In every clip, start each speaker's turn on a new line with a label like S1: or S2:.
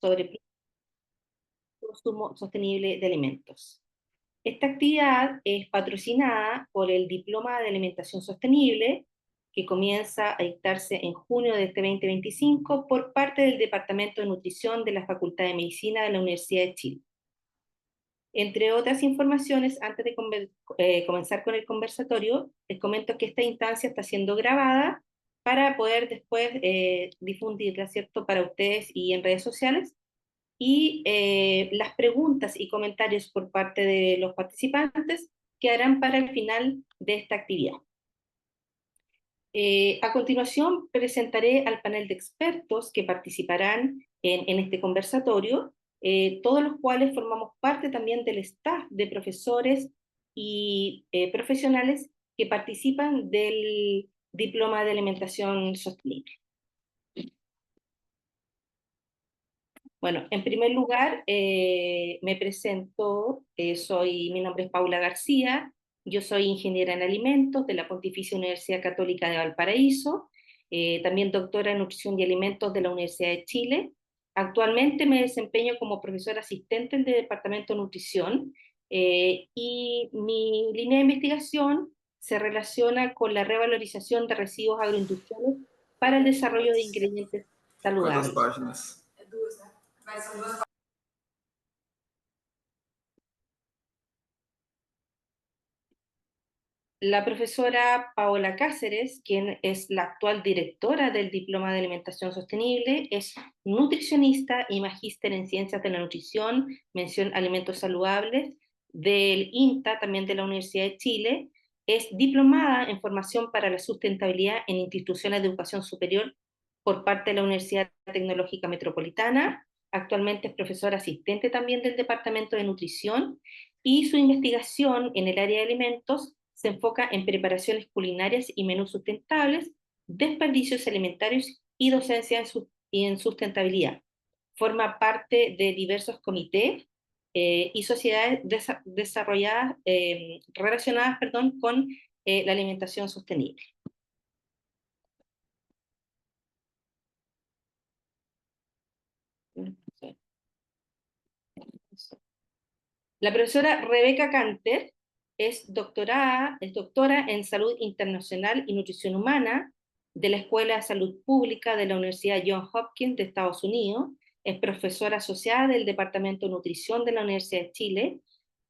S1: sobre consumo sostenible de alimentos. Esta actividad es patrocinada por el Diploma de Alimentación Sostenible, que comienza a dictarse en junio de este 2025 por parte del Departamento de Nutrición de la Facultad de Medicina de la Universidad de Chile. Entre otras informaciones, antes de comenzar con el conversatorio, les comento que esta instancia está siendo grabada para poder después difundirla, ¿cierto?, para ustedes y en redes sociales. Y las preguntas y comentarios por parte de los participantes quedarán para el final de esta actividad. A continuación presentaré al panel de expertos que participarán en este conversatorio, todos los cuales formamos parte también del staff de profesores y profesionales que participan del Diploma de Alimentación Sostenible. Bueno, en primer lugar, me presento, mi nombre es Paula García, yo soy ingeniera en alimentos de la Pontificia Universidad Católica de Valparaíso, también doctora en nutrición y alimentos de la Universidad de Chile. Actualmente me desempeño como profesora asistente del Departamento de Nutrición, y mi línea de investigación se relaciona con la revalorización de residuos agroindustriales para el desarrollo de ingredientes
S2: Quantas
S1: saludables.
S2: páginas?
S1: La profesora Paola Cáceres, quien es la actual directora del Diploma de Alimentación Sostenible, es nutricionista y magíster en Ciencias de la Nutrición, mención Alimentos Saludables, del INTA, también de la Universidad de Chile. Es diplomada en Formación para la Sustentabilidad en Instituciones de Educación Superior por parte de la Universidad Tecnológica Metropolitana. Actualmente es profesora asistente también del Departamento de Nutrición, y su investigación en el área de alimentos se enfoca en preparaciones culinarias y menús sustentables, desperdicios alimentarios y docencia en sustentabilidad. Forma parte de diversos comités y sociedades relacionadas con la alimentación sostenible. La profesora Rebeca Canter es doctora en Salud Internacional y Nutrición Humana de la Escuela de Salud Pública de la Universidad Johns Hopkins de Estados Unidos. Es profesora asociada del Departamento de Nutrición de la Universidad de Chile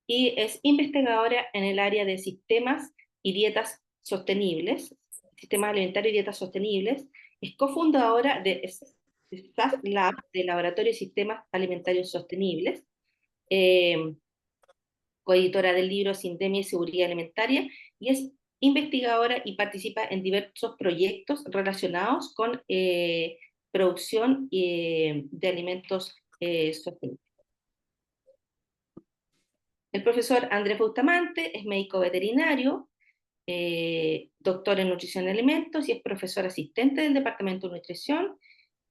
S1: y es investigadora en el área de sistemas y dietas sostenibles, sistemas alimentarios y dietas sostenibles. Es cofundadora de SAS Lab, de Laboratorio de Sistemas Alimentarios Sostenibles. Coeditora del libro Sindemia y Seguridad Alimentaria, y es investigadora y participa en diversos proyectos relacionados con producción de alimentos sostenibles. El profesor Andrés Bustamante es médico veterinario, doctor en nutrición y alimentos, y es profesor asistente del Departamento de Nutrición,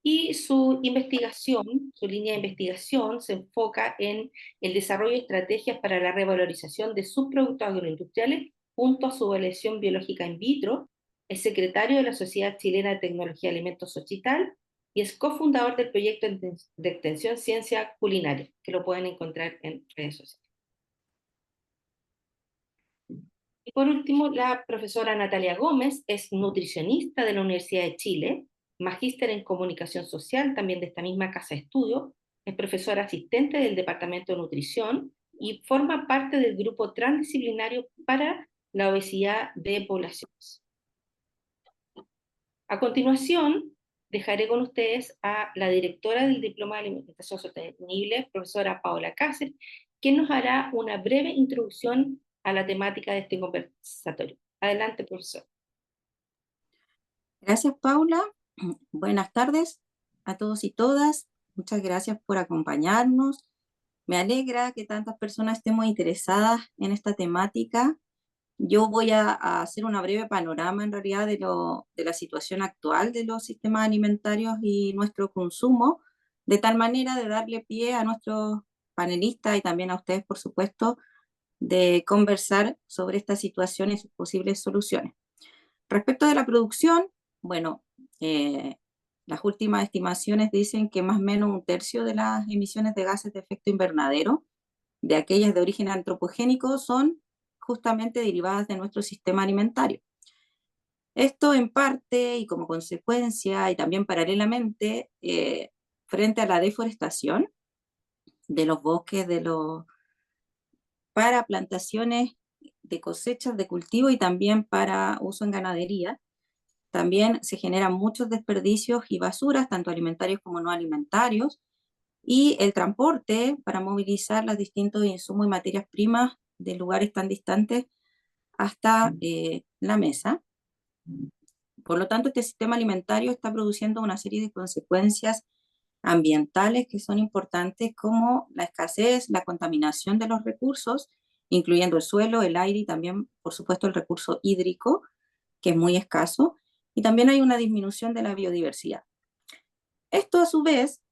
S1: y su investigación, su línea de investigación se enfoca en el desarrollo de estrategias para la revalorización de subproductos agroindustriales junto a su evaluación biológica in vitro. Es secretario de la Sociedad Chilena de Tecnología de Alimentos Sochital y es cofundador del proyecto de extensión Ciencia Culinaria, que lo pueden encontrar en redes sociales. Y por último, la profesora Natalia Gómez es nutricionista de la Universidad de Chile, magíster en comunicación social también de esta misma casa de estudio, es profesora asistente del Departamento de Nutrición y forma parte del grupo transdisciplinario para la obesidad de poblaciones. A continuación, dejaré con ustedes a la directora del Diploma de Alimentación Sostenible, profesora Paola Cáceres, quien nos hará una breve introducción a la temática de este conversatorio. Adelante, profesor.
S3: Gracias, Paula. Buenas tardes a todos y todas. Muchas gracias por acompañarnos. Me alegra que tantas personas estemos interesadas en esta temática. Yo voy a hacer una breve panorama en realidad de la situación actual de los sistemas alimentarios y nuestro consumo, de tal manera de darle pie a nuestros panelistas y también a ustedes, por supuesto, de conversar sobre esta situación y sus posibles soluciones. Respecto de la producción, bueno, Las últimas estimaciones dicen que más o menos un tercio de las emisiones de gases de efecto invernadero, de aquellas de origen antropogénico, son justamente derivadas de nuestro sistema alimentario. Esto en parte y como consecuencia y también paralelamente, frente a la deforestación de los bosques, para plantaciones de cosechas de cultivo y también para uso en ganadería, también se generan muchos desperdicios y basuras, tanto alimentarios como no alimentarios, y el transporte para movilizar los distintos insumos y materias primas de lugares tan distantes hasta la mesa. Por lo tanto, este sistema alimentario está produciendo una serie de consecuencias ambientales que son importantes, como la escasez, la contaminación de los recursos, incluyendo el suelo, el aire y también, por supuesto, el recurso hídrico, que es muy escaso, y también hay una disminución de la biodiversidad. Esto, a su vez,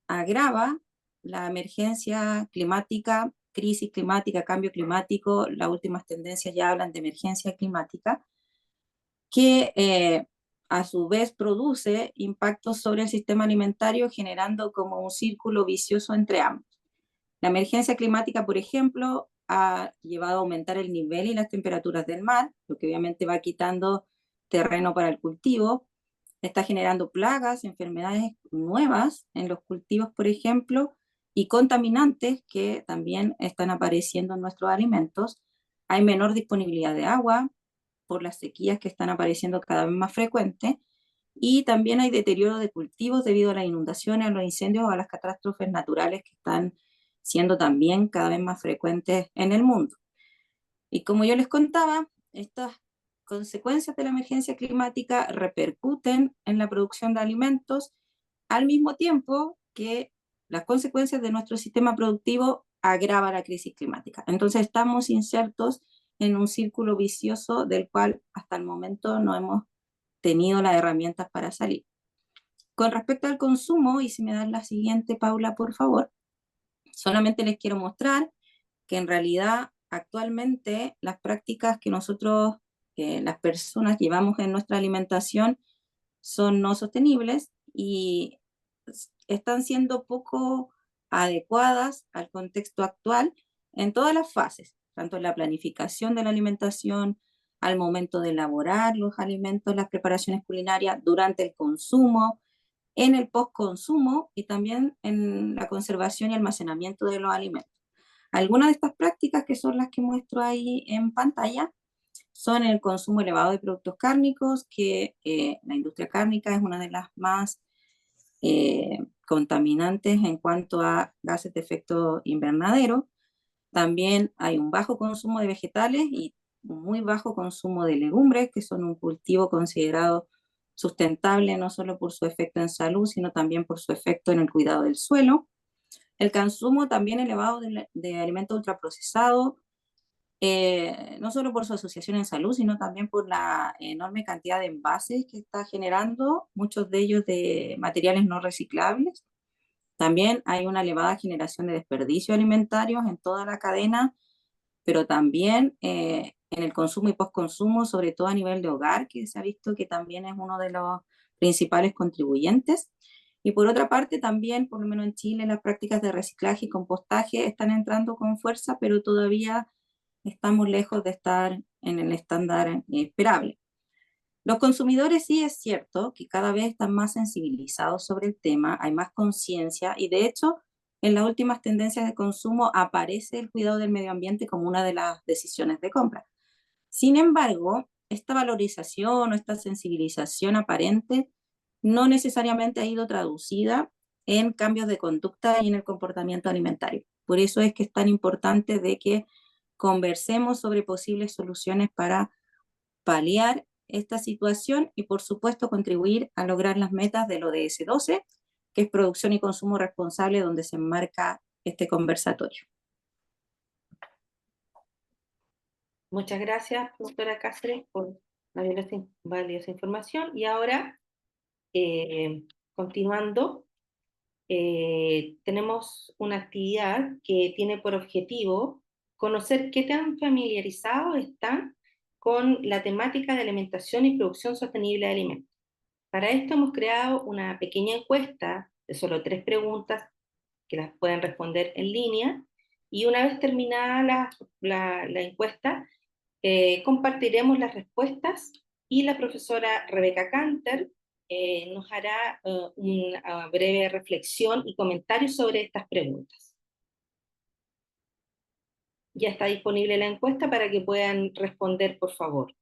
S3: agrava la emergencia climática, crisis climática, cambio climático. Las últimas tendencias ya hablan de emergencia climática, que a su vez produce impactos sobre el sistema alimentario, generando como un círculo vicioso entre ambos. La emergencia climática, por ejemplo, ha llevado a aumentar el nivel y las temperaturas del mar, lo que obviamente va quitando terreno para el cultivo, está generando plagas, enfermedades nuevas en los cultivos, por ejemplo, y contaminantes que también están apareciendo en nuestros alimentos. Hay menor disponibilidad de agua por las sequías que están apareciendo cada vez más frecuentes, y también hay deterioro de cultivos debido a las inundaciones, a los incendios o a las catástrofes naturales que están siendo también cada vez más frecuentes en el mundo. Y como yo les contaba, estas consecuencias de la emergencia climática repercuten en la producción de alimentos al mismo tiempo que las consecuencias de nuestro sistema productivo agravan la crisis climática. Entonces estamos insertos en un círculo vicioso del cual hasta el momento no hemos tenido las herramientas para salir. Con respecto al consumo, y si me dan la siguiente, Paula, por favor, solamente les quiero mostrar que en realidad actualmente las prácticas que nosotros, las personas, llevamos en nuestra alimentación son no sostenibles y están siendo poco adecuadas al contexto actual en todas las fases, tanto en la planificación de la alimentación, al momento de elaborar los alimentos, las preparaciones culinarias, durante el consumo, en el postconsumo y también en la conservación y almacenamiento de los alimentos. Algunas de estas prácticas, que son las que muestro ahí en pantalla, son el consumo elevado de productos cárnicos, que la industria cárnica es una de las más contaminantes en cuanto a gases de efecto invernadero. También hay un bajo consumo de vegetales y un muy bajo consumo de legumbres, que son un cultivo considerado sustentable no solo por su efecto en salud, sino también por su efecto en el cuidado del suelo. El consumo también elevado de alimentos ultraprocesados, no solo por su asociación en salud, sino también por la enorme cantidad de envases que está generando, muchos de ellos de materiales no reciclables. También hay una elevada generación de desperdicios alimentarios en toda la cadena, pero también en el consumo y postconsumo, sobre todo a nivel de hogar, que se ha visto que también es uno de los principales contribuyentes. Y por otra parte, también, por lo menos en Chile, las prácticas de reciclaje y compostaje están entrando con fuerza, pero todavía estamos lejos de estar en el estándar esperable. Los consumidores, sí es cierto que cada vez están más sensibilizados sobre el tema, hay más conciencia y de hecho en las últimas tendencias de consumo aparece el cuidado del medio ambiente como una de las decisiones de compra. Sin embargo, esta valorización o esta sensibilización aparente no necesariamente ha ido traducida en cambios de conducta y en el comportamiento alimentario. Por eso es que es tan importante de que conversemos sobre posibles soluciones para paliar esta situación y, por supuesto, contribuir a lograr las metas del ODS 12, que es producción y consumo responsable, donde se enmarca este conversatorio.
S1: Muchas gracias, doctora Cáceres, por la valiosa información. Y ahora, continuando, tenemos una actividad que tiene por objetivo conocer qué tan familiarizados están con la temática de alimentación y producción sostenible de alimentos. Para esto hemos creado una pequeña encuesta de solo 3 preguntas que las pueden responder en línea, y una vez terminada la encuesta, compartiremos las respuestas y la profesora Rebeca Canter nos hará una breve reflexión y comentarios sobre estas preguntas. Ya está disponible la encuesta para que puedan responder, por favor.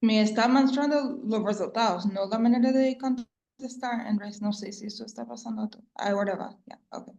S2: Me está mostrando los resultados, no la manera de contestar, Andrés. No sé si eso está pasando. Ahora va, ya, ok.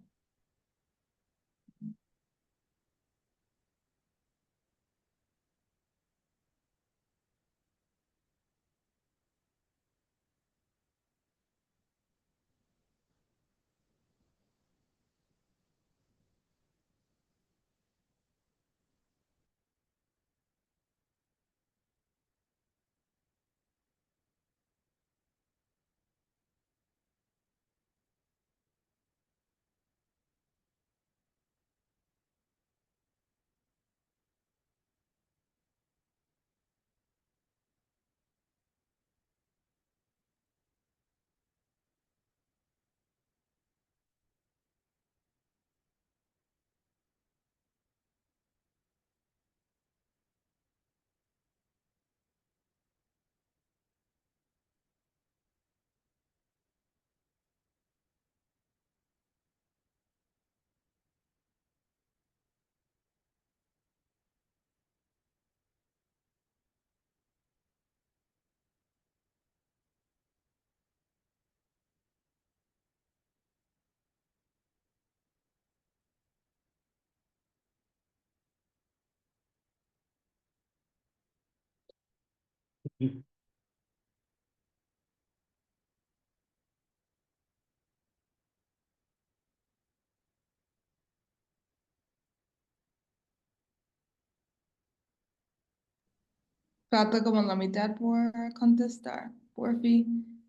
S2: Falta como la mitad por contestar. Por fin,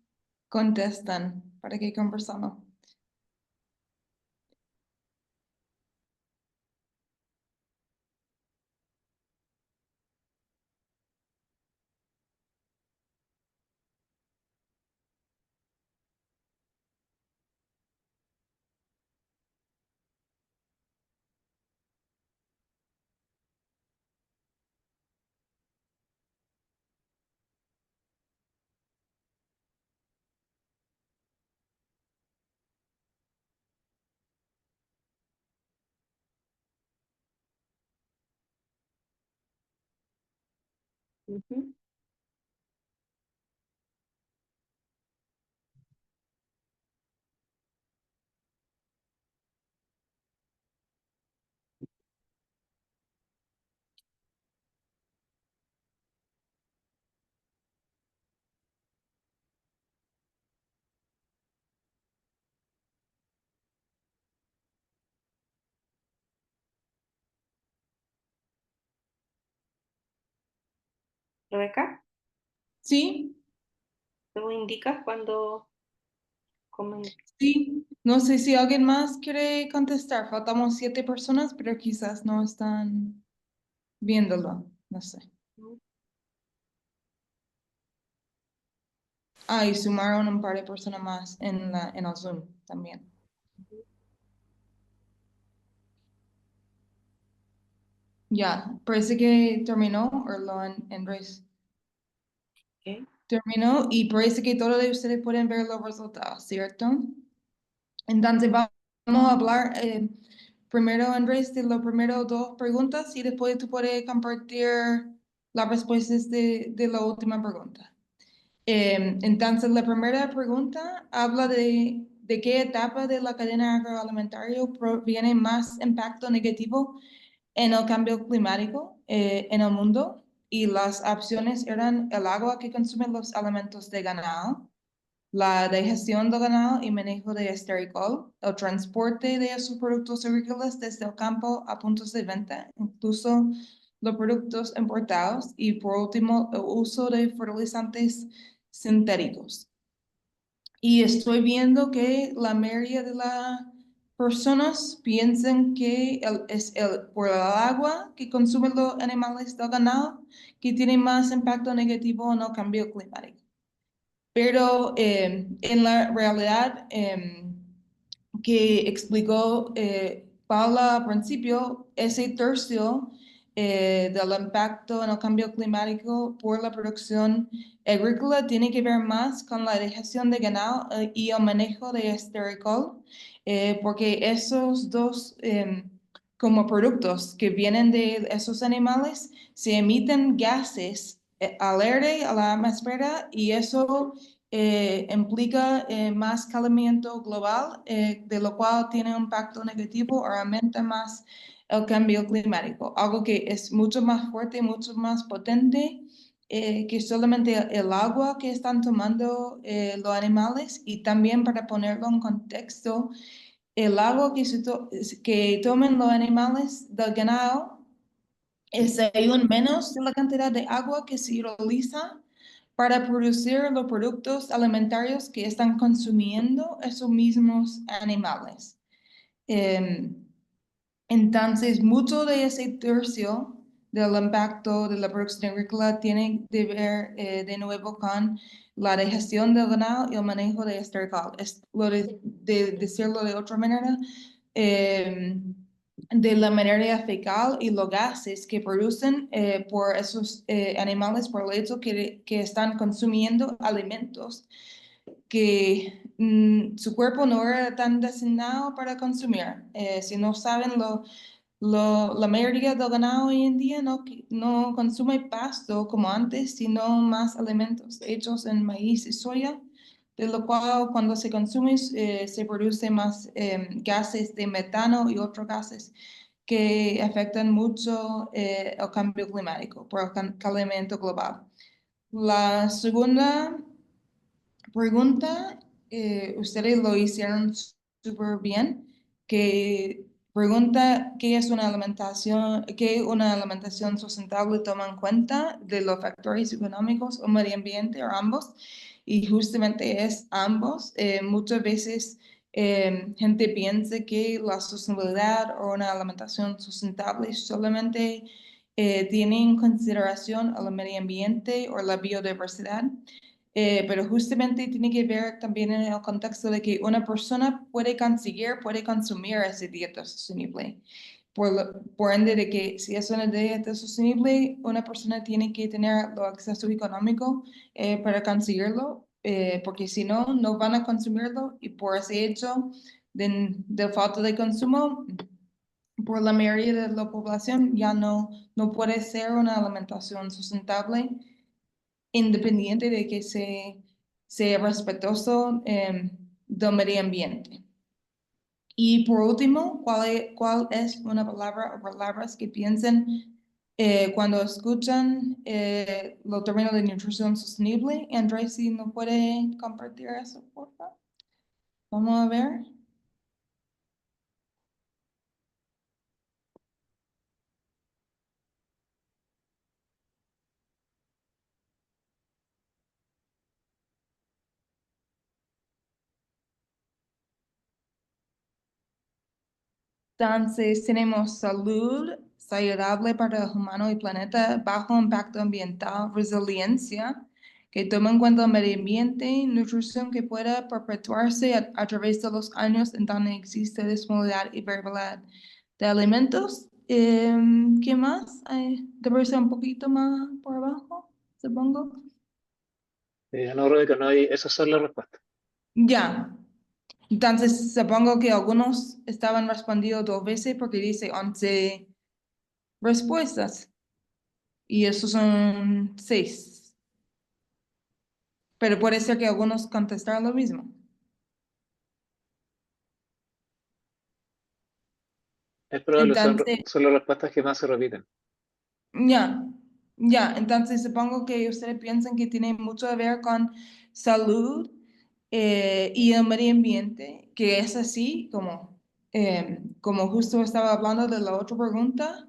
S2: contestan para que conversamos.
S1: Ujú. Rebeca,
S2: ¿Sí?
S1: ¿tú indicas cuando
S2: Sí. No sé si alguien más quiere contestar. Faltamos 7 personas, pero quizás no están viéndolo. No sé. Ah, y sumaron un par de personas más en el Zoom también. Ya, parece que terminó, Orlon Andrés.
S1: ¿Qué?
S2: Terminó y parece que todos de ustedes pueden ver los resultados, ¿cierto? Entonces vamos a hablar primero, Andrés, de las primeras 2 preguntas y después tú puedes compartir las respuestas de la última pregunta. Entonces, la primera pregunta habla de qué etapa de la cadena agroalimentaria proviene más impacto negativo en el cambio climático en el mundo, y las opciones eran el agua que consumen los alimentos de ganado, la digestión del ganado y manejo de estericol, el transporte de esos productos agrícolas desde el campo a puntos de venta, incluso los productos importados, y por último, el uso de fertilizantes sintéticos. Y estoy viendo que la mayoría de las personas piensan que es por el agua que consumen los animales del ganado que tiene más impacto negativo en el cambio climático. Pero en la realidad que explicó Paula al principio, ese tercio del impacto en el cambio climático por la producción agrícola tiene que ver más con la dejación de ganado y el manejo de estericol, porque esos dos como productos que vienen de esos animales se emiten gases al aire, a la atmósfera, y eso implica más calentamiento global, de lo cual tiene un impacto negativo o aumenta más el cambio climático, algo que es mucho más fuerte, mucho más potente que solamente el agua que están tomando los animales. Y también, para ponerlo en contexto, el agua que toman los animales del ganado es aún menos de la cantidad de agua que se utiliza para producir los productos alimentarios que están consumiendo esos mismos animales. Entonces, mucho de ese tercio del impacto de la producción agrícola tiene que ver de nuevo con la digestión del ganado y el manejo de estericol. Es lo de decirlo de otra manera, de la materia fecal y los gases que producen por esos animales por el hecho que están consumiendo alimentos que su cuerpo no era tan designado para consumir. Si no saben, la mayoría del ganado hoy en día no consume pasto como antes, sino más alimentos hechos en maíz y soya, de lo cual cuando se consume se produce más gases de metano y otros gases que afectan mucho el cambio climático por el calentamiento global. La segunda pregunta, ustedes lo hicieron súper bien, que pregunta qué es una alimentación sustentable toma en cuenta de los factores económicos o medio ambiente, o ambos, y justamente es ambos. Muchas veces gente piensa que la sostenibilidad o una alimentación sustentable solamente tiene en consideración el medio ambiente o la biodiversidad. Pero justamente tiene que ver también en el contexto de que una persona puede consumir esa dieta sostenible. Por ende, de que si es una dieta sostenible, una persona tiene que tener el acceso económico para conseguirlo, porque si no, no van a consumirlo, y por ese hecho de falta de consumo, por la mayoría de la población ya no puede ser una alimentación sustentable, independiente de que sea respetuoso del medio ambiente. Y por último, ¿cuál es una palabra o palabras que piensen cuando escuchan los términos de nutrición sostenible? Andrés, si no puede compartir eso, por favor. Vamos a ver. Entonces, tenemos salud saludable para el humano y planeta, bajo impacto ambiental, resiliencia, que toma en cuenta el medio ambiente, nutrición que pueda perpetuarse a través de los años en donde existe disponibilidad y variabilidad de alimentos. ¿Qué más? Debe ser un poquito más por abajo, supongo.
S4: No, Rebeca, no hay, esas son las respuestas.
S2: Ya. Entonces, supongo que algunos estaban respondidos 2 veces porque dice 11 respuestas. Y esos son 6. Pero puede ser que algunos contestaron lo mismo.
S4: Es probable,
S2: Entonces,
S4: son las respuestas que más se repiten.
S2: ya. Entonces supongo que ustedes piensan que tiene mucho que ver con salud y el medio ambiente, que es así como justo estaba hablando de la otra pregunta.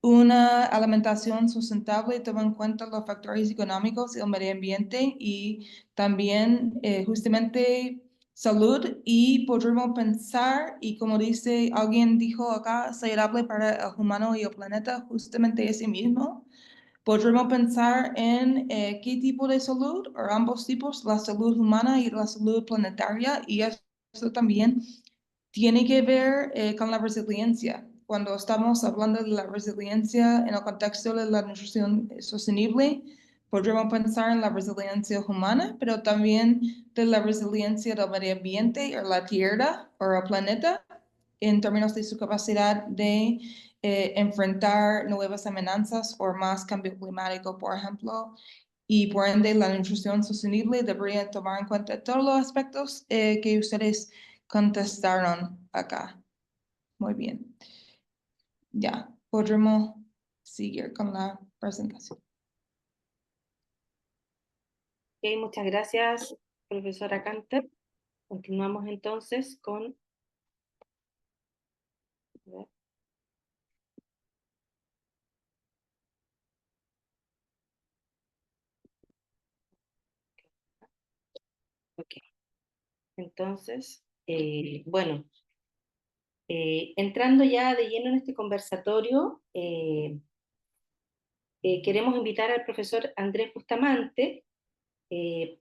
S2: Una alimentación sustentable toma en cuenta los factores económicos y el medio ambiente y también justamente salud, y podremos pensar, y como dice alguien dijo acá, saludable para el humano y el planeta, justamente ese mismo. Podremos pensar en qué tipo de salud, o ambos tipos, la salud humana y la salud planetaria, y eso también tiene que ver con la resiliencia. Cuando estamos hablando de la resiliencia en el contexto de la nutrición sostenible, podremos pensar en la resiliencia humana, pero también de la resiliencia del medio ambiente o la tierra o el planeta, en términos de su capacidad de enfrentar nuevas amenazas o más cambio climático, por ejemplo. Y por ende, la nutrición sostenible debería tomar en cuenta todos los aspectos que ustedes contestaron acá. Muy bien. Ya, podremos seguir con la presentación.
S1: Ok, muchas gracias, profesora Canter. Continuamos entonces con... a ver. Ok, entonces, bueno, entrando ya de lleno en este conversatorio, queremos invitar al profesor Andrés Bustamante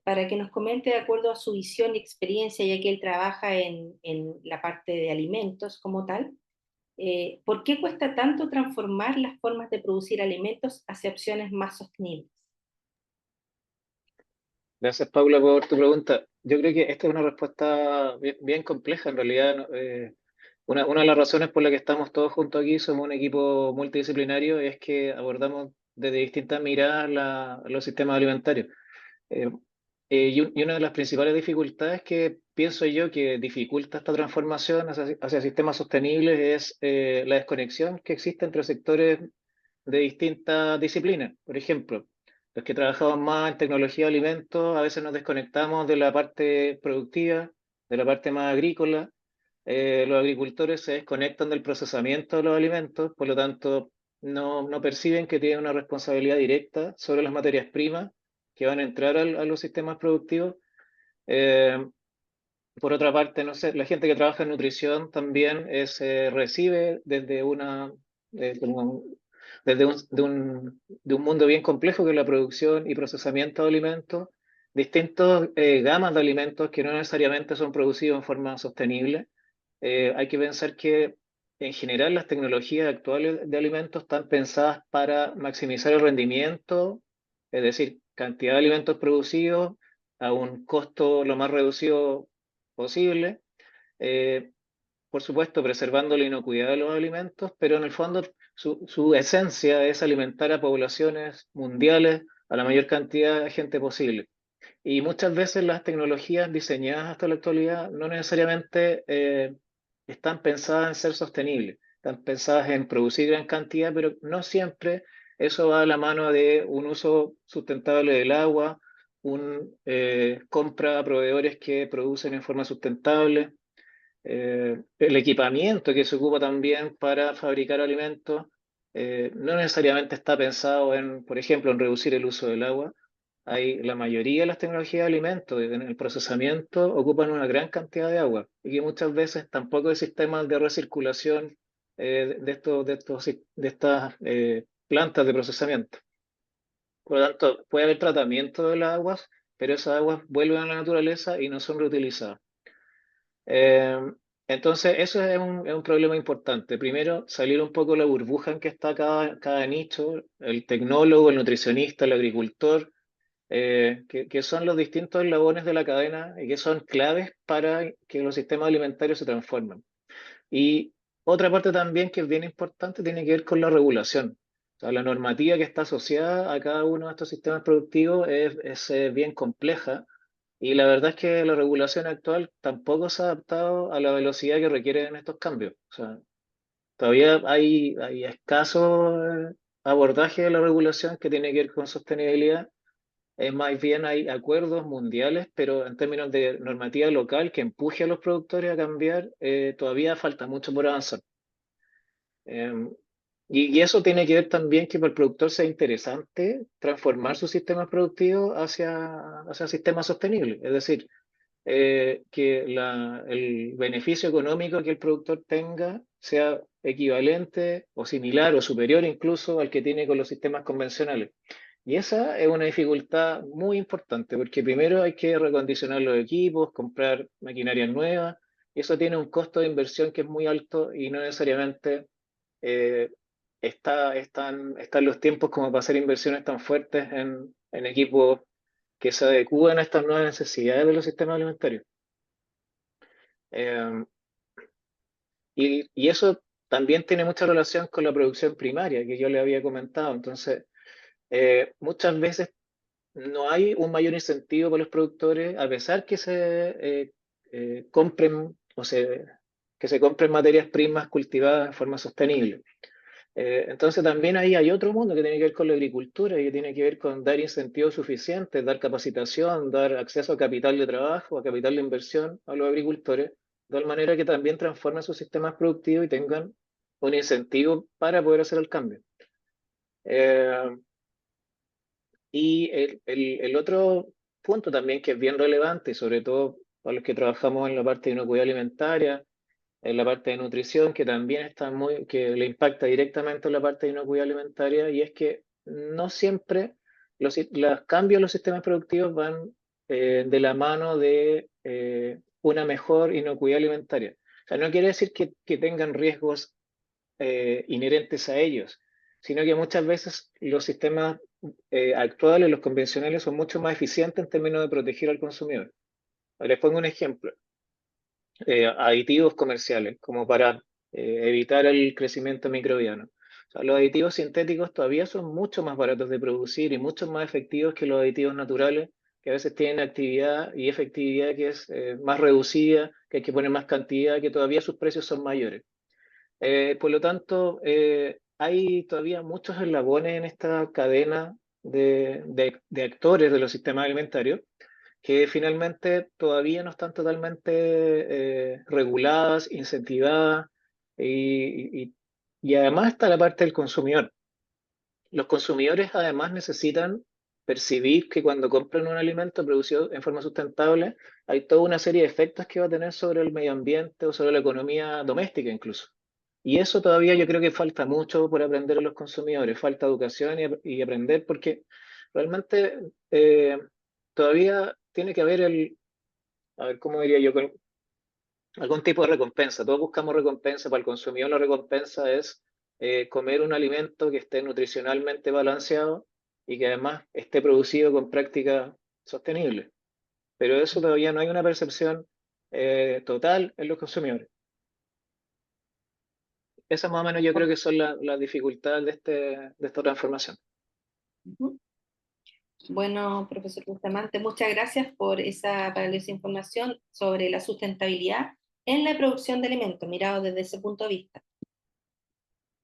S1: para que nos comente de acuerdo a su visión y experiencia, ya que él trabaja en la parte de alimentos como tal, ¿por qué cuesta tanto transformar las formas de producir alimentos hacia opciones más sostenibles?
S4: Gracias, Paula, por tu pregunta. Yo creo que esta es una respuesta bien compleja, en realidad. ¿No? Una de las razones por la que estamos todos juntos aquí, somos un equipo multidisciplinario, es que abordamos desde distintas miradas los sistemas alimentarios. Eh, y una de las principales dificultades que pienso yo que dificulta esta transformación hacia sistemas sostenibles es la desconexión que existe entre sectores de distintas disciplinas. Por ejemplo, los que trabajamos más en tecnología de alimentos, a veces nos desconectamos de la parte productiva, de la parte más agrícola. Los agricultores se desconectan del procesamiento de los alimentos, por lo tanto, no perciben que tienen una responsabilidad directa sobre las materias primas que van a entrar a los sistemas productivos. Eh, por otra parte, no sé, la gente que trabaja en nutrición también recibe desde como de un mundo bien complejo que es la producción y procesamiento de alimentos, distintas gamas de alimentos que no necesariamente son producidos en forma sostenible. Hay que pensar que en general las tecnologías actuales de alimentos están pensadas para maximizar el rendimiento, es decir, cantidad de alimentos producidos a un costo lo más reducido posible, eh, por supuesto preservando la inocuidad de los alimentos, pero en el fondo su esencia es alimentar a poblaciones mundiales, a la mayor cantidad de gente posible. Y muchas veces las tecnologías diseñadas hasta la actualidad no necesariamente están pensadas en ser sostenibles, están pensadas en producir gran cantidad, pero no siempre eso va a la mano de un uso sustentable del agua, compra a proveedores que producen en forma sustentable, el equipamiento que se ocupa también para fabricar alimentos no necesariamente está pensado en, por ejemplo, en reducir el uso del agua. La mayoría de las tecnologías de alimentos en el procesamiento ocupan una gran cantidad de agua y que muchas veces tampoco hay sistemas de recirculación de estas plantas de procesamiento. Por lo tanto, puede haber tratamiento de las aguas, pero esas aguas vuelven a la naturaleza y no son reutilizadas. Eh, entonces, eso es un problema importante. Primero, salir un poco de la burbuja en que está cada nicho, el tecnólogo, el nutricionista, el agricultor, que son los distintos eslabones de la cadena y que son claves para que los sistemas alimentarios se transformen. Y otra parte también que es bien importante tiene que ver con la regulación. O sea, la normativa que está asociada a cada uno de estos sistemas productivos es bien compleja y la verdad es que la regulación actual tampoco se ha adaptado a la velocidad que requieren estos cambios. O sea, todavía hay escaso abordaje de la regulación que tiene que ver con sostenibilidad más bien hay acuerdos mundiales, pero en términos de normativa local que empuje a los productores a cambiar, todavía falta mucho por avanzar. Eh, y eso tiene que ver también que para el productor sea interesante transformar sus sistemas productivos hacia sistemas sostenibles. Es decir, que el beneficio económico que el productor tenga sea equivalente o similar o superior incluso al que tiene con los sistemas convencionales. Y esa es una dificultad muy importante, porque primero hay que recondicionar los equipos, comprar maquinaria nueva, y eso tiene un costo de inversión que es muy alto y no necesariamente eh, están los tiempos como para hacer inversiones tan fuertes en equipos que se adecúen a estas nuevas necesidades de los sistemas alimentarios. Eh, y eso también tiene mucha relación con la producción primaria que yo le había comentado. Entonces, muchas veces no hay un mayor incentivo para los productores, a pesar que compren que se compren materias primas cultivadas de forma sostenible. Entonces también ahí hay otro mundo que tiene que ver con la agricultura y que tiene que ver con dar incentivos suficientes, dar capacitación, dar acceso a capital de trabajo, a capital de inversión a los agricultores, de tal manera que también transformen sus sistemas productivos y tengan un incentivo para poder hacer el cambio. Eh, y el otro punto también que es bien relevante, sobre todo para los que trabajamos en la parte de inocuidad alimentaria, en la parte de nutrición, que también que le impacta directamente en la parte de inocuidad alimentaria, y es que no siempre los cambios en los sistemas productivos van de la mano de una mejor inocuidad alimentaria. O sea, no quiere decir que tengan riesgos inherentes a ellos, sino que muchas veces los sistemas actuales, los convencionales, son mucho más eficientes en términos de proteger al consumidor. Les pongo un ejemplo. Aditivos comerciales, como para evitar el crecimiento microbiano. O sea, los aditivos sintéticos todavía son mucho más baratos de producir y mucho más efectivos que los aditivos naturales, que a veces tienen actividad y efectividad que es más reducida, que hay que poner más cantidad, que todavía sus precios son mayores. Por lo tanto, hay todavía muchos eslabones en esta cadena de actores de los sistemas alimentarios que finalmente todavía no están totalmente reguladas, incentivadas, y además está la parte del consumidor. Los consumidores además necesitan percibir que cuando compran un alimento producido en forma sustentable, hay toda una serie de efectos que va a tener sobre el medio ambiente o sobre la economía doméstica incluso. Y eso todavía yo creo que falta mucho por aprender a los consumidores, falta educación y aprender porque realmente todavía tiene que haber a ver, ¿cómo diría yo? Algún tipo de recompensa. Todos buscamos recompensa. Para el consumidor la recompensa es comer un alimento que esté nutricionalmente balanceado y que además esté producido con prácticas sostenibles. Pero eso todavía no hay una percepción total en los consumidores. Esas más o menos yo creo que son las dificultades de esta transformación.
S1: Bueno, profesor Bustamante, muchas gracias por esa valiosa información sobre la sustentabilidad en la producción de alimentos, mirado desde ese punto de vista.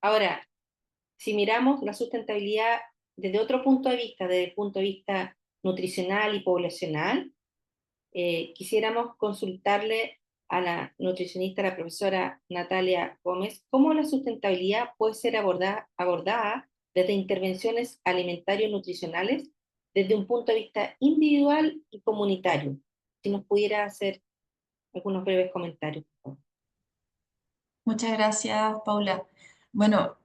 S1: Ahora, si miramos la sustentabilidad desde otro punto de vista, desde el punto de vista nutricional y poblacional, quisiéramos consultarle a la nutricionista, la profesora Natalia Gómez, cómo la sustentabilidad puede ser abordada desde intervenciones alimentarios nutricionales desde un punto de vista individual y comunitario. Si nos pudiera hacer algunos breves comentarios, por favor.
S5: Muchas gracias, Paula. Bueno,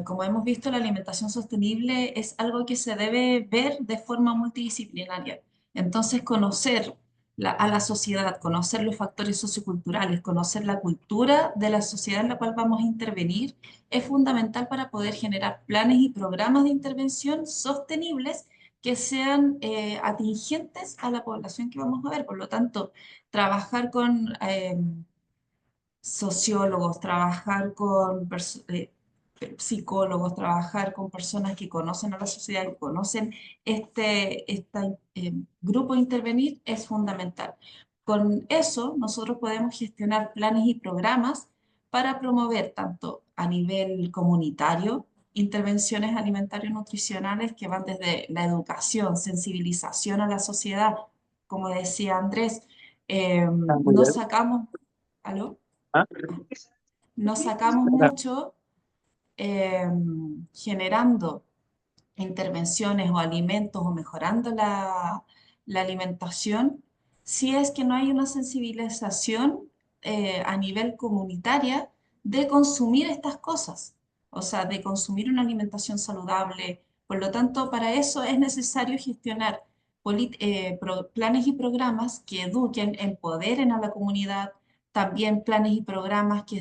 S5: como hemos visto, la alimentación sostenible es algo que se debe ver de forma multidisciplinaria. Entonces, conocer a la sociedad, conocer los factores socioculturales, conocer la cultura de la sociedad en la cual vamos a intervenir, es fundamental para poder generar planes y programas de intervención sostenibles que sean atingentes a la población que vamos a ver. Por lo tanto, trabajar con sociólogos, trabajar con psicólogos, trabajar con personas que conocen a la sociedad, que conocen este grupo a intervenir es fundamental. Con eso nosotros podemos gestionar planes y programas para promover tanto a nivel comunitario intervenciones alimentarios-nutricionales que van desde la educación, sensibilización a la sociedad, como decía Andrés,
S4: Muy
S5: no
S4: bien.
S5: sacamos, ¿aló?
S4: Ah,
S5: No sacamos mucho generando intervenciones o alimentos o mejorando la alimentación, si es que no hay una sensibilización a nivel comunitaria de consumir estas cosas, o sea, de consumir una alimentación saludable. Por lo tanto, para eso es necesario gestionar planes y programas que eduquen, empoderen a la comunidad, también planes y programas que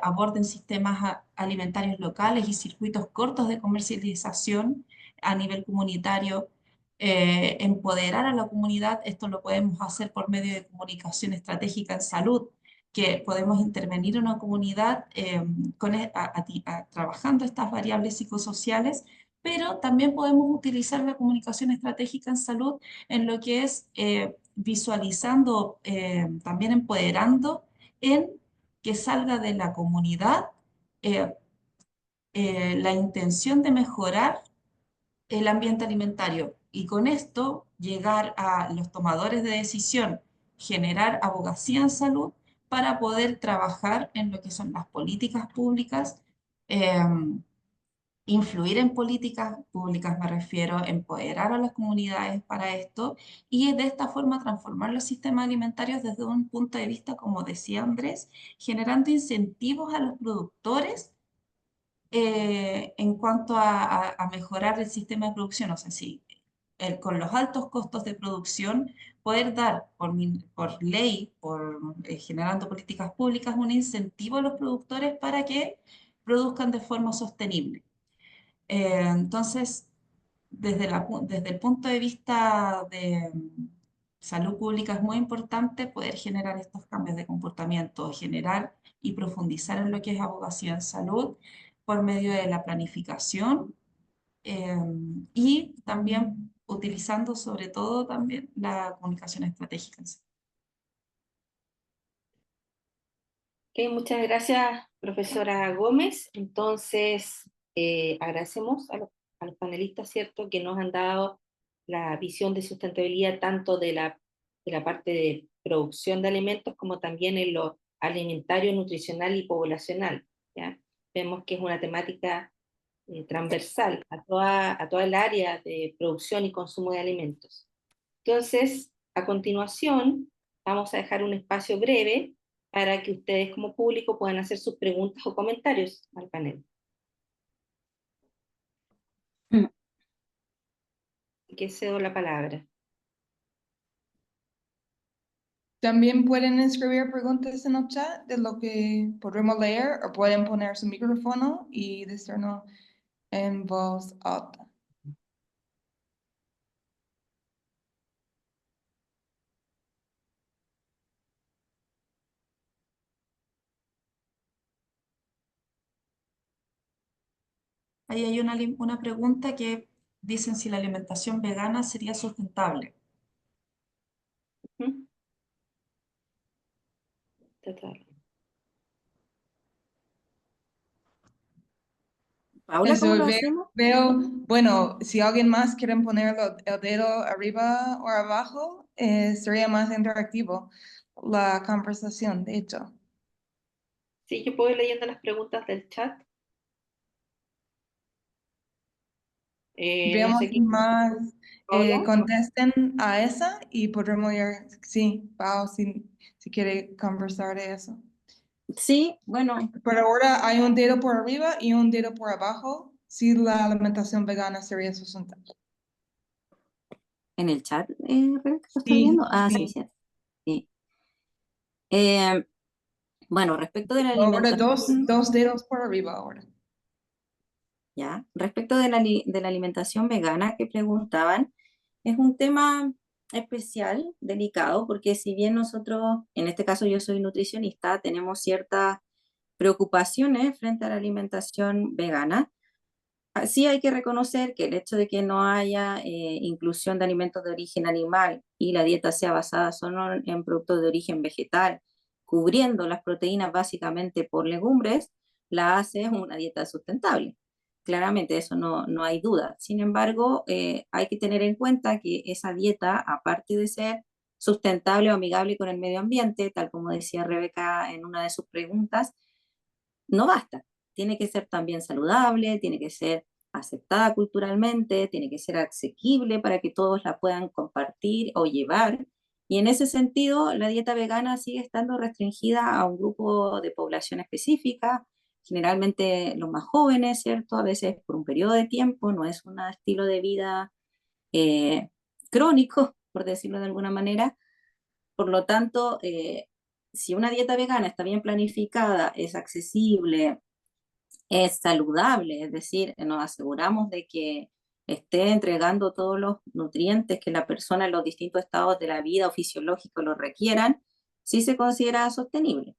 S5: aborden sistemas alimentarios locales y circuitos cortos de comercialización a nivel comunitario, empoderar a la comunidad. Esto lo podemos hacer por medio de comunicación estratégica en salud, que podemos intervenir en una comunidad trabajando estas variables psicosociales, pero también podemos utilizar la comunicación estratégica en salud en lo que es visualizando, también empoderando en que salga de la comunidad eh, la intención de mejorar el ambiente alimentario y con esto llegar a los tomadores de decisión, generar abogacía en salud para poder trabajar en lo que son las políticas públicas, influir en políticas públicas, me refiero, empoderar a las comunidades para esto y de esta forma transformar los sistemas alimentarios desde un punto de vista, como decía Andrés, generando incentivos a los productores en cuanto a mejorar el sistema de producción. O sea, sí, con los altos costos de producción, poder dar por ley, generando políticas públicas, un incentivo a los productores para que produzcan de forma sostenible. Entonces, desde el punto de vista de salud pública es muy importante poder generar estos cambios de comportamiento, generar y profundizar en lo que es abogacía en salud por medio de la planificación eh, y también utilizando sobre todo también la comunicación estratégica en salud.
S1: Ok, muchas gracias, profesora Gómez. Entonces, agradecemos a los panelistas, ¿cierto?, que nos han dado la visión de sustentabilidad tanto de la parte de producción de alimentos como también en lo alimentario, nutricional y poblacional, ¿ya? Vemos que es una temática transversal a toda el área de producción y consumo de alimentos. Entonces, a continuación, vamos a dejar un espacio breve para que ustedes como público puedan hacer sus preguntas o comentarios al panel. Así que cedo la palabra.
S2: También pueden escribir preguntas en el chat de lo que podremos leer o pueden poner su micrófono y decirnos en voz alta.
S5: Ahí hay una pregunta que dicen si la alimentación vegana sería sustentable.
S1: ¿Mm? Total.
S3: Paula, ¿cómo lo
S2: Veo,
S3: hacemos?
S2: bueno, si alguien más quiere poner el dedo arriba o abajo, sería más interactivo la conversación, de hecho.
S1: Sí, yo puedo ir leyendo las preguntas del chat. No
S2: Veamos
S1: sé
S2: si
S1: quién.
S2: más
S1: Paola.
S2: contesten a esa y podremos ir, sí, Pau, si quiere conversar de eso.
S3: Sí, bueno,
S2: Por ahora hay un dedo por arriba y un dedo por abajo, si la alimentación vegana sería sustentable.
S3: en el chat, Rebeca, ¿lo estás
S2: Sí,
S3: viendo? Ah, sí,
S2: sí.
S3: sí. Sí. Eh, bueno, respecto de la
S2: Ahora
S3: alimentación,
S2: dos dedos por arriba ahora.
S3: ya, respecto de la alimentación vegana que preguntaban, es un tema especial, delicado, porque si bien nosotros, en este caso yo soy nutricionista, tenemos ciertas preocupaciones frente a la alimentación vegana. Sí hay que reconocer que el hecho de que no haya inclusión de alimentos de origen animal y la dieta sea basada solo en productos de origen vegetal, cubriendo las proteínas básicamente por legumbres, la hace una dieta sustentable. claramente eso no hay duda. Sin embargo, hay que tener en cuenta que esa dieta, aparte de ser sustentable o amigable con el medio ambiente, tal como decía Rebeca en una de sus preguntas, no basta. Tiene que ser también saludable, tiene que ser aceptada culturalmente, tiene que ser asequible para que todos la puedan compartir o llevar. Y en ese sentido, la dieta vegana sigue estando restringida a un grupo de población específica, generalmente los más jóvenes, ¿cierto? A veces por un periodo de tiempo, no es un estilo de vida eh, crónico, por decirlo de alguna manera. Por lo tanto, si una dieta vegana está bien planificada, es accesible, es saludable, es decir, nos aseguramos de que esté entregando todos los nutrientes que la persona en los distintos estados de la vida o fisiológicos lo requieran, sí se considera sostenible.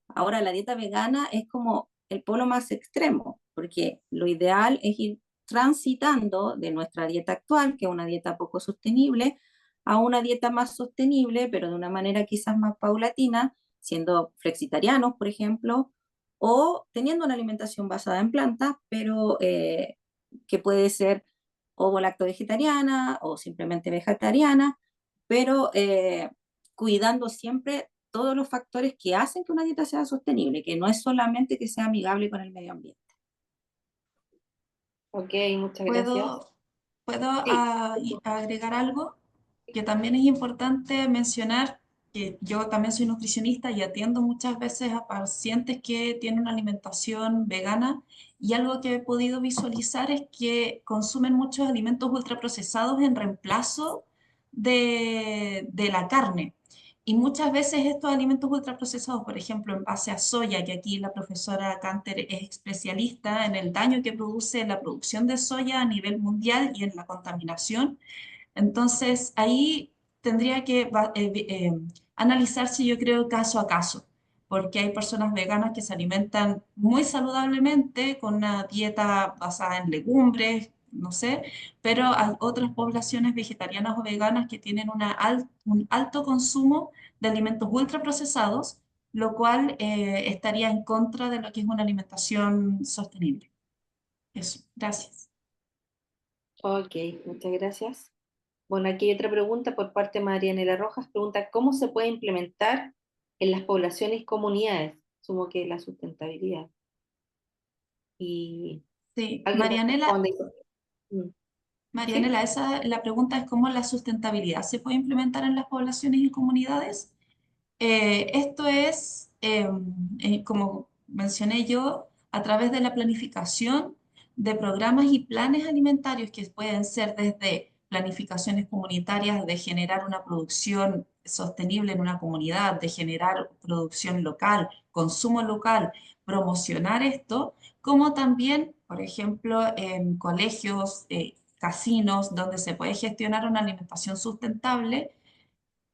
S3: Ahora, la dieta vegana es como el polo más extremo, porque lo ideal es ir transitando de nuestra dieta actual, que es una dieta poco sostenible, a una dieta más sostenible, pero de una manera quizás más paulatina, siendo flexitarianos, por ejemplo, o teniendo una alimentación basada en plantas, pero que puede ser ovo-lacto-vegetariana o simplemente vegetariana, pero cuidando siempre todos los factores que hacen que una dieta sea sostenible, que no es solamente que sea amigable con el medio ambiente.
S1: Ok, muchas gracias.
S5: ¿Puedo
S1: Sí.
S5: agregar algo? Que también es importante mencionar que yo también soy nutricionista y atiendo muchas veces a pacientes que tienen una alimentación vegana y algo que he podido visualizar es que consumen muchos alimentos ultraprocesados en reemplazo de la carne. Y muchas veces estos alimentos ultraprocesados, por ejemplo, en base a soya, que aquí la profesora Canter es especialista en el daño que produce la producción de soya a nivel mundial y en la contaminación, entonces, ahí tendría que analizarse, yo creo, caso a caso, porque hay personas veganas que se alimentan muy saludablemente con una dieta basada en legumbres, no sé, pero hay otras poblaciones vegetarianas o veganas que tienen un alto consumo de alimentos ultraprocesados, lo cual estaría en contra de lo que es una alimentación sostenible. Eso, gracias.
S1: Ok, muchas gracias. Bueno, aquí hay otra pregunta por parte de Marianela Rojas. Pregunta, ¿cómo se puede implementar en las poblaciones y comunidades? Sumo que la sustentabilidad. Y
S5: Sí,
S1: alguien me
S5: Marianela,
S1: responde. Mm, ¿sí?
S5: Marianela, la pregunta es cómo la sustentabilidad se puede implementar en las poblaciones y comunidades. Esto es, como mencioné yo, a través de la planificación de programas y planes alimentarios que pueden ser desde planificaciones comunitarias de generar una producción sostenible en una comunidad, de generar producción local, consumo local, promocionar esto, como también, por ejemplo, en colegios, casinos, donde se puede gestionar una alimentación sustentable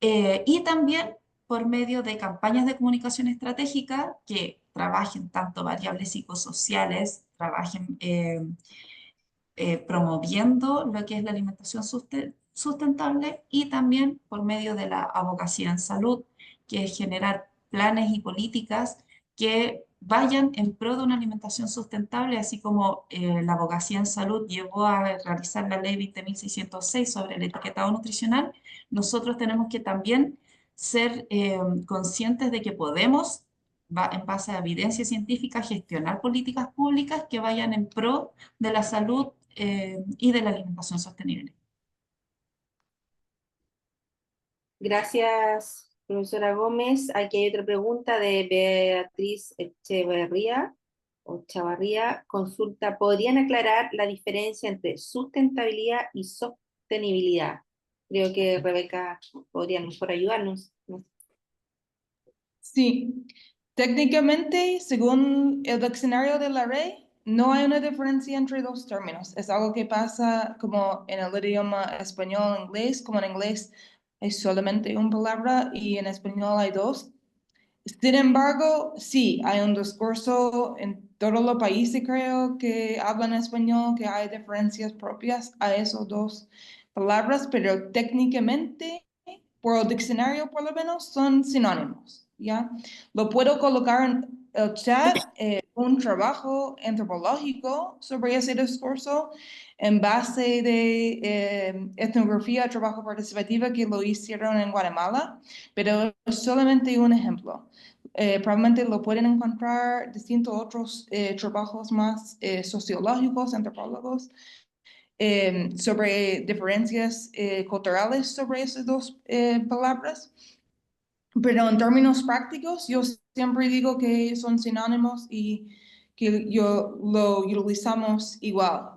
S5: y también por medio de campañas de comunicación estratégica que trabajen tanto variables psicosociales, trabajen promoviendo lo que es la alimentación sustentable y también por medio de la abogacía en salud, que es generar planes y políticas que vayan en pro de una alimentación sustentable, así como la abogacía en salud llevó a realizar la ley 20.606 sobre el etiquetado nutricional. Nosotros tenemos que también ser conscientes de que podemos, en base a evidencia científica, gestionar políticas públicas que vayan en pro de la salud y de la alimentación sostenible.
S1: Gracias, profesora Gómez. Aquí hay otra pregunta de Beatriz Echeverría o Chavarría. Consulta, ¿podrían aclarar la diferencia entre sustentabilidad y sostenibilidad? Creo que Rebeca podría mejor ayudarnos.
S2: Sí, técnicamente, según el diccionario de la RAE, no hay una diferencia entre dos términos. Es algo que pasa como en el idioma español, inglés, como en inglés hay solamente una palabra y en español hay dos. Sin embargo, sí, hay un discurso en todos los países, creo, que hablan español, que hay diferencias propias a esas dos palabras, pero técnicamente, por el diccionario por lo menos, son sinónimos, ¿ya? Lo puedo colocar en el chat, un trabajo antropológico sobre ese discurso en base de etnografía, trabajo participativa que lo hicieron en Guatemala, pero es solamente un ejemplo. Probablemente lo pueden encontrar distintos otros trabajos más sociológicos, antropólogos, sobre diferencias culturales sobre esas dos palabras. Pero en términos prácticos, yo siempre digo que son sinónimos y que yo lo utilizamos igual.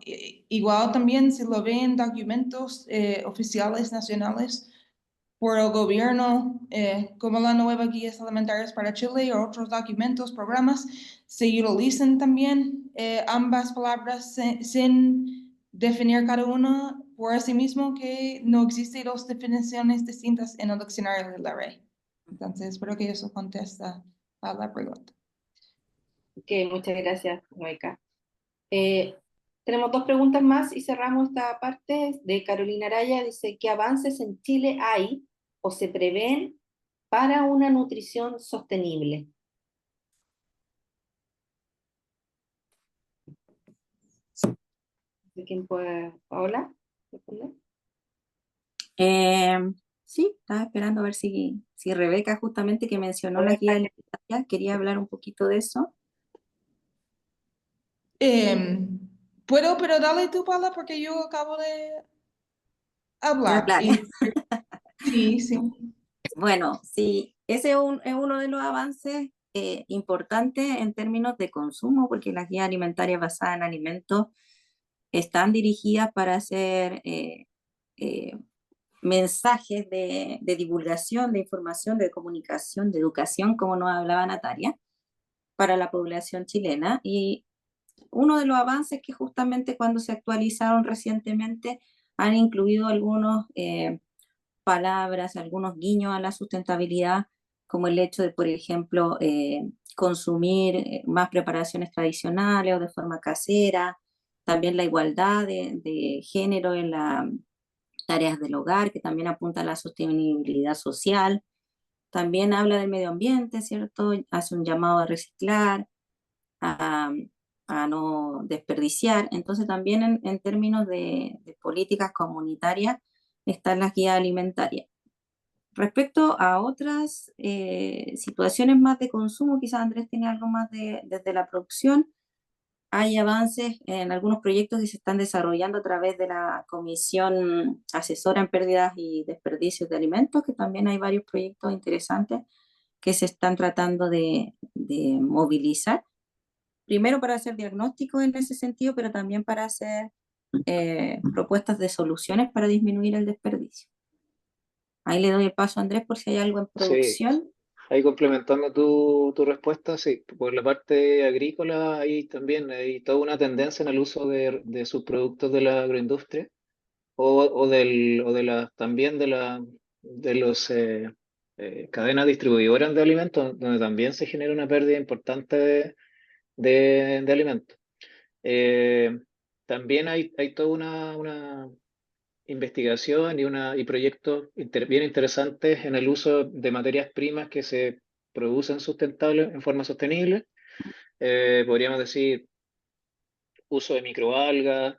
S2: Igual también si lo ven documentos oficiales nacionales por el gobierno, como la nueva Guías Alimentarias para Chile o otros documentos, programas, se utilizan también ambas palabras sin definir cada una por sí mismo, que no existen dos definiciones distintas en el diccionario de la ley. Entonces, espero que eso contesta a la pregunta.
S1: Ok, muchas gracias, Noeca. Tenemos dos preguntas más y cerramos esta parte. De Carolina Araya, dice: ¿qué avances en Chile hay o se prevén para una nutrición sostenible? ¿De quién puede? ¿Paola? ¿Responder?
S3: Sí, estaba esperando a ver si Rebeca, justamente que mencionó la guía alimentaria, quería hablar un poquito de eso.
S2: Puedo, pero dale tú, Paula, porque yo acabo de hablar.
S3: Hablar.
S2: Sí, sí.
S3: Bueno, sí, ese es uno de los avances importantes en términos de consumo, porque las guías alimentarias basadas en alimentos están dirigidas para hacer mensajes de divulgación, de información, de comunicación, de educación, como nos hablaba Natalia, para la población chilena. Y uno de los avances que justamente cuando se actualizaron recientemente han incluido algunos palabras, algunos guiños a la sustentabilidad, como el hecho de, por ejemplo, consumir más preparaciones tradicionales o de forma casera, también la igualdad de género en las tareas del hogar, que también apunta a la sostenibilidad social, también habla del medio ambiente, ¿cierto? Hace un llamado a reciclar, a, a no desperdiciar. Entonces también en términos de políticas comunitarias están las guías alimentarias. Respecto a otras situaciones más de consumo, quizás Andrés tiene algo más desde la producción. Hay avances en algunos proyectos que se están desarrollando a través de la Comisión Asesora en Pérdidas y Desperdicios de Alimentos, que también hay varios proyectos interesantes que se están tratando de movilizar. Primero para hacer diagnósticos en ese sentido, pero también para hacer propuestas de soluciones para disminuir el desperdicio. Ahí le doy el paso a Andrés por si hay algo en producción.
S4: Sí, ahí complementando tu respuesta, sí, por la parte agrícola ahí también hay toda una tendencia en el uso de subproductos de la agroindustria también de los cadenas distribuidoras de alimentos, donde también se genera una pérdida importante de alimentos. También hay toda una investigación y proyectos bien interesantes en el uso de materias primas que se producen sustentables en forma sostenible. Podríamos decir uso de microalgas,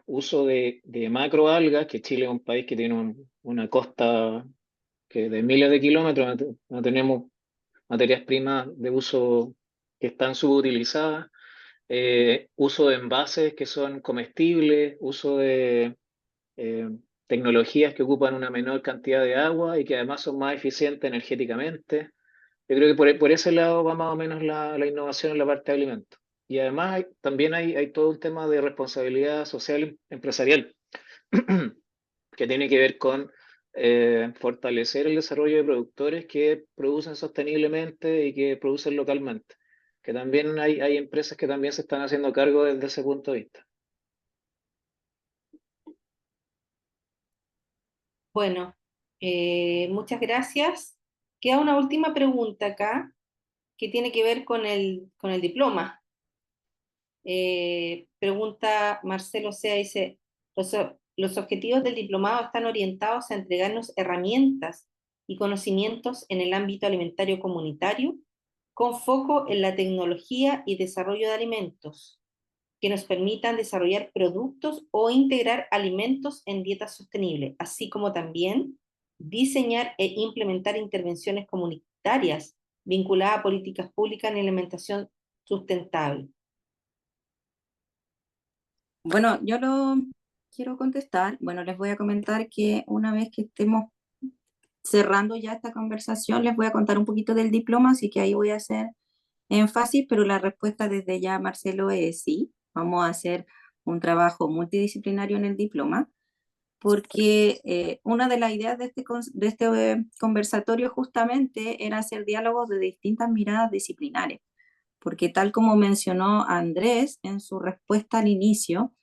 S4: uso de macroalgas, que Chile es un país que tiene una costa que de miles de kilómetros, no tenemos materias primas de uso que están subutilizadas. Uso de envases que son comestibles, uso de tecnologías que ocupan una menor cantidad de agua y que además son más eficientes energéticamente. Yo creo que por ese lado va más o menos la innovación en la parte de alimentos. Y además también hay todo un tema de responsabilidad social empresarial que tiene que ver con fortalecer el desarrollo de productores que producen sosteniblemente y que producen localmente. Que también hay empresas que también se están haciendo cargo desde ese punto de vista.
S1: Bueno, muchas gracias. Queda una última pregunta acá que tiene que ver con el diploma. Pregunta Marcelo Sea, dice: los objetivos del diplomado están orientados a entregarnos herramientas y conocimientos en el ámbito alimentario comunitario, con foco en la tecnología y desarrollo de alimentos, que nos permitan desarrollar productos o integrar alimentos en dietas sostenibles, así como también diseñar e implementar intervenciones comunitarias vinculadas a políticas públicas en alimentación sustentable.
S3: Bueno, yo lo quiero contestar. Bueno, les voy a comentar que una vez que estemos cerrando ya esta conversación, les voy a contar un poquito del diploma, así que ahí voy a hacer énfasis, pero la respuesta desde ya, Marcelo, es sí. Vamos a hacer un trabajo multidisciplinario en el diploma, porque una de las ideas de este conversatorio justamente era hacer diálogos de distintas miradas disciplinares, porque tal como mencionó Andrés en su respuesta al inicio,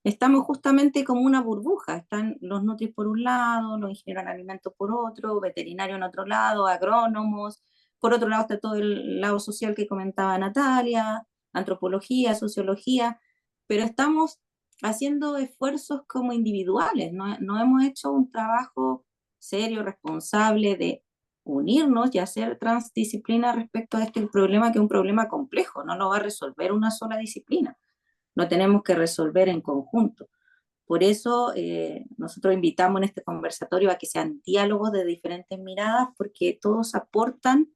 S3: estamos justamente como una burbuja. Están los nutris por un lado, los ingenieros en alimentos por otro, veterinarios en otro lado, agrónomos. Por otro lado está todo el lado social que comentaba Natalia, antropología, sociología, pero estamos haciendo esfuerzos como individuales. No hemos hecho un trabajo serio, responsable de unirnos y hacer transdisciplina respecto a este problema, que es un problema complejo, no lo va a resolver una sola disciplina, lo tenemos que resolver en conjunto. Por eso nosotros invitamos en este conversatorio a que sean diálogos de diferentes miradas, porque todos aportan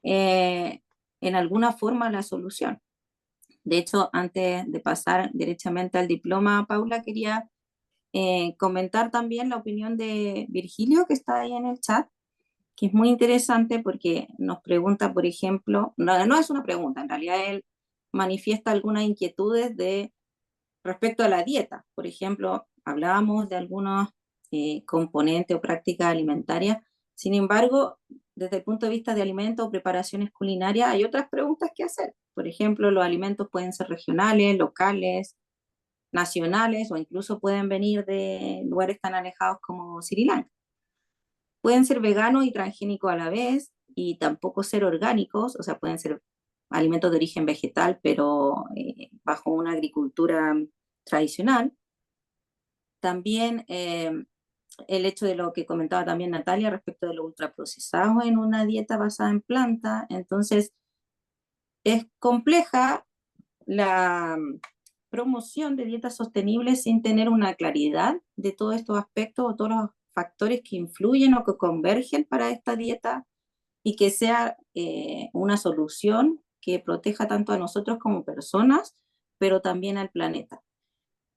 S3: en alguna forma la solución. De hecho, antes de pasar directamente al diploma, Paula, quería comentar también la opinión de Virgilio, que está ahí en el chat, que es muy interesante porque nos pregunta, por ejemplo, no es una pregunta, en realidad él manifiesta algunas inquietudes respecto a la dieta. Por ejemplo, hablábamos de algunos componentes o prácticas alimentarias. Sin embargo, desde el punto de vista de alimentos o preparaciones culinarias, hay otras preguntas que hacer. Por ejemplo, los alimentos pueden ser regionales, locales, nacionales, o incluso pueden venir de lugares tan alejados como Sri Lanka. Pueden ser veganos y transgénicos a la vez, y tampoco ser orgánicos, o sea, pueden ser alimentos de origen vegetal, pero bajo una agricultura tradicional. También el hecho de lo que comentaba también Natalia respecto de los ultraprocesados en una dieta basada en planta. Entonces, es compleja la promoción de dietas sostenibles sin tener una claridad de todos estos aspectos o todos los factores que influyen o que convergen para esta dieta, y que sea una solución que proteja tanto a nosotros como personas, pero también al planeta.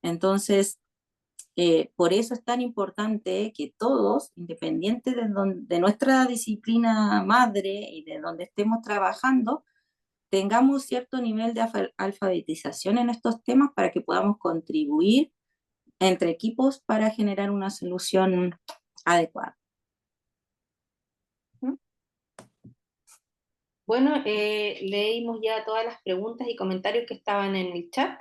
S3: Entonces, por eso es tan importante que todos, independiente de nuestra disciplina madre y de donde estemos trabajando, tengamos cierto nivel de alfabetización en estos temas para que podamos contribuir entre equipos para generar una solución adecuada.
S1: Bueno, leímos ya todas las preguntas y comentarios que estaban en el chat.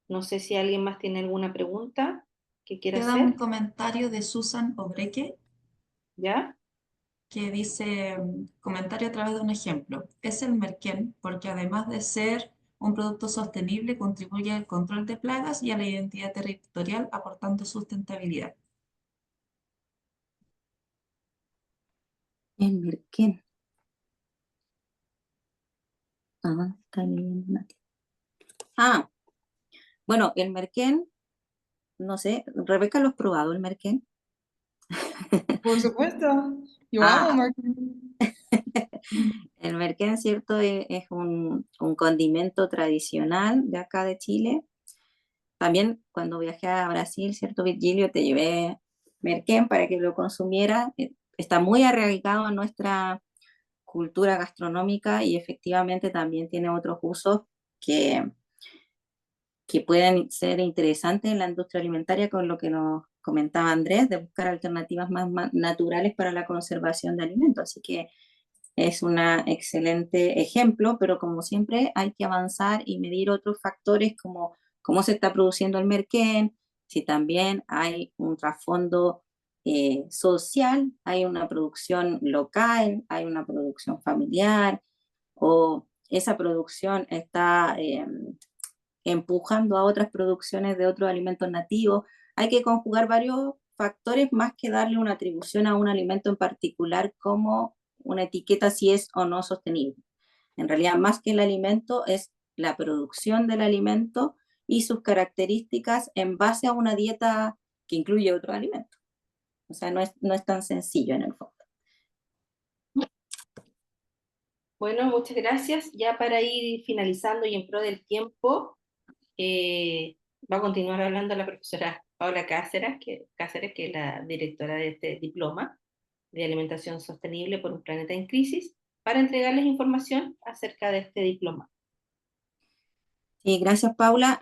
S1: No sé si alguien más tiene alguna pregunta que quiera
S5: Queda un
S1: hacer.
S5: comentario de Susan Obreque
S1: ¿Ya?
S5: que dice, comentario a través de un ejemplo. Es el merquén porque además de ser un producto sostenible, contribuye al control de plagas y a la identidad territorial, aportando sustentabilidad.
S3: El merquén. Está leyendo Nati. Bueno, el merquén, no sé, Rebeca, ¿lo has probado el merquén?
S2: Por supuesto. Yo amo
S3: Ah,
S2: marketing.
S3: el merquén, ¿cierto? Es un condimento tradicional de acá de Chile. También cuando viajé a Brasil, ¿cierto, Virgilio? Te llevé merquén para que lo consumiera. Está muy arraigado a nuestra cultura gastronómica, y efectivamente también tiene otros usos que, que pueden ser interesantes en la industria alimentaria, con lo que nos comentaba Andrés, de buscar alternativas más naturales para la conservación de alimentos. Así que es un excelente ejemplo, pero como siempre hay que avanzar y medir otros factores como cómo se está produciendo el merquén, si también hay un trasfondo social, hay una producción local, hay una producción familiar, o esa producción está empujando a otras producciones de otros alimentos nativos. Hay que conjugar varios factores más que darle una atribución a un alimento en particular como una etiqueta si es o no sostenible. En realidad, más que el alimento, es la producción del alimento y sus características en base a una dieta que incluye otros alimentos. O sea, no es tan sencillo en el fondo.
S1: Bueno, muchas gracias. Ya para ir finalizando y en pro del tiempo, va a continuar hablando la profesora Paula Cáceres, que es la directora de este diploma de alimentación sostenible por un planeta en crisis, para entregarles información acerca de este diploma.
S3: Sí, gracias, Paula.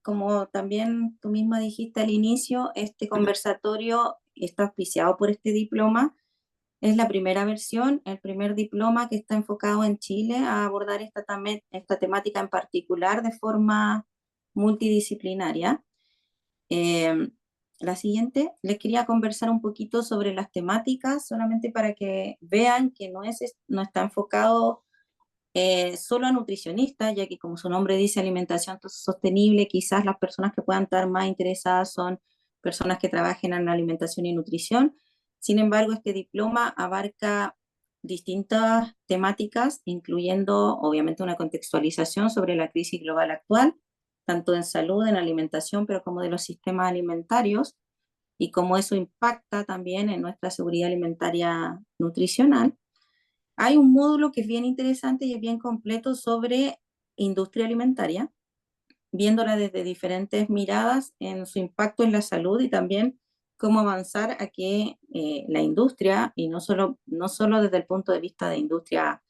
S3: Como también tú misma dijiste al inicio, este conversatorio está auspiciado por este diploma. Es la primera versión, el primer diploma que está enfocado en Chile a abordar esta temática en particular de forma multidisciplinaria. La siguiente, les quería conversar un poquito sobre las temáticas, solamente para que vean que no está enfocado solo a nutricionistas, ya que como su nombre dice, alimentación sostenible, quizás las personas que puedan estar más interesadas son personas que trabajen en alimentación y nutrición. Sin embargo, este diploma abarca distintas temáticas, incluyendo obviamente una contextualización sobre la crisis global actual, tanto en salud, en alimentación, pero como de los sistemas alimentarios, y cómo eso impacta también en nuestra seguridad alimentaria nutricional. Hay un módulo que es bien interesante y es bien completo sobre industria alimentaria, viéndola desde diferentes miradas en su impacto en la salud y también cómo avanzar a que la industria, y no solo desde el punto de vista de industria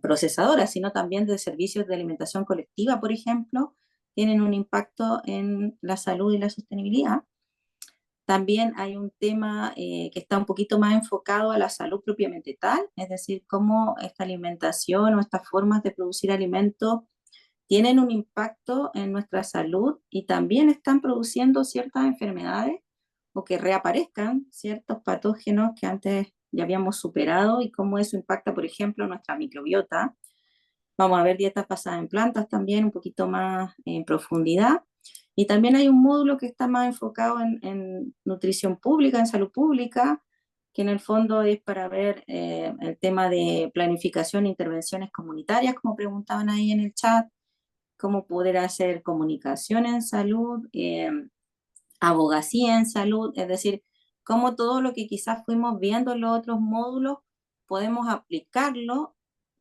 S3: procesadora, sino también de servicios de alimentación colectiva, por ejemplo, tienen un impacto en la salud y la sostenibilidad. También hay un tema que está un poquito más enfocado a la salud propiamente tal, es decir, cómo esta alimentación o estas formas de producir alimentos tienen un impacto en nuestra salud y también están produciendo ciertas enfermedades o que reaparezcan ciertos patógenos que antes ya habíamos superado y cómo eso impacta, por ejemplo, nuestra microbiota. Vamos a ver dietas basadas en plantas también, un poquito más en profundidad. Y también hay un módulo que está más enfocado en nutrición pública, en salud pública, que en el fondo es para ver el tema de planificación e intervenciones comunitarias, como preguntaban ahí en el chat, cómo poder hacer comunicación en salud, abogacía en salud, es decir, cómo todo lo que quizás fuimos viendo en los otros módulos podemos aplicarlo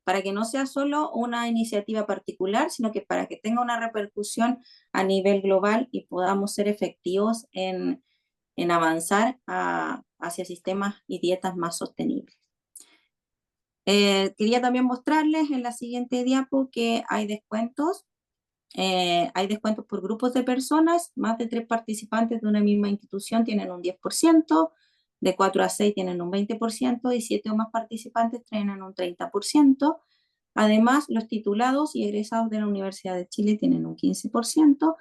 S3: para que no sea solo una iniciativa particular, sino que para que tenga una repercusión a nivel global y podamos ser efectivos en avanzar hacia sistemas y dietas más sostenibles. Quería también mostrarles en la siguiente diapo que hay descuentos. Hay descuentos por grupos de personas, más de 3 participantes de una misma institución tienen un 10%, de 4 a 6 tienen un 20% y 7 o más participantes tienen un 30%. Además, los titulados y egresados de la Universidad de Chile tienen un 15%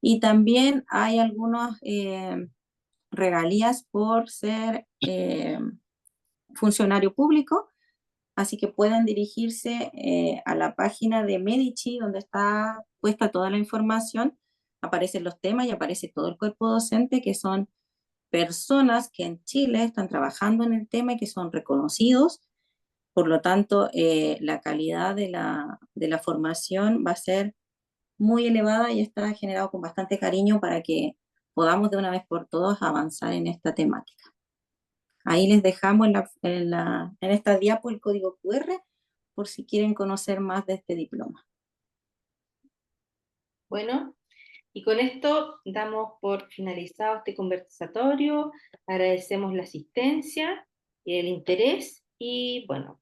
S3: y también hay algunas regalías por ser funcionario público. Así que pueden dirigirse a la página de Medici, donde está puesta toda la información, aparecen los temas y aparece todo el cuerpo docente, que son personas que en Chile están trabajando en el tema y que son reconocidos. Por lo tanto, la calidad de la formación va a ser muy elevada y está generado con bastante cariño para que podamos de una vez por todas avanzar en esta temática. Ahí les dejamos en esta diapo el código QR por si quieren conocer más de este diploma.
S1: Bueno, y con esto damos por finalizado este conversatorio, agradecemos la asistencia y el interés y bueno,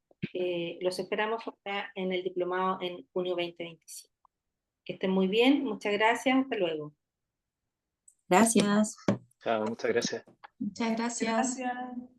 S1: los esperamos acá en el diplomado en junio 2025. Que estén muy bien, muchas gracias, hasta luego.
S3: Gracias.
S4: Chao, muchas gracias.
S5: Muchas gracias.
S2: Gracias.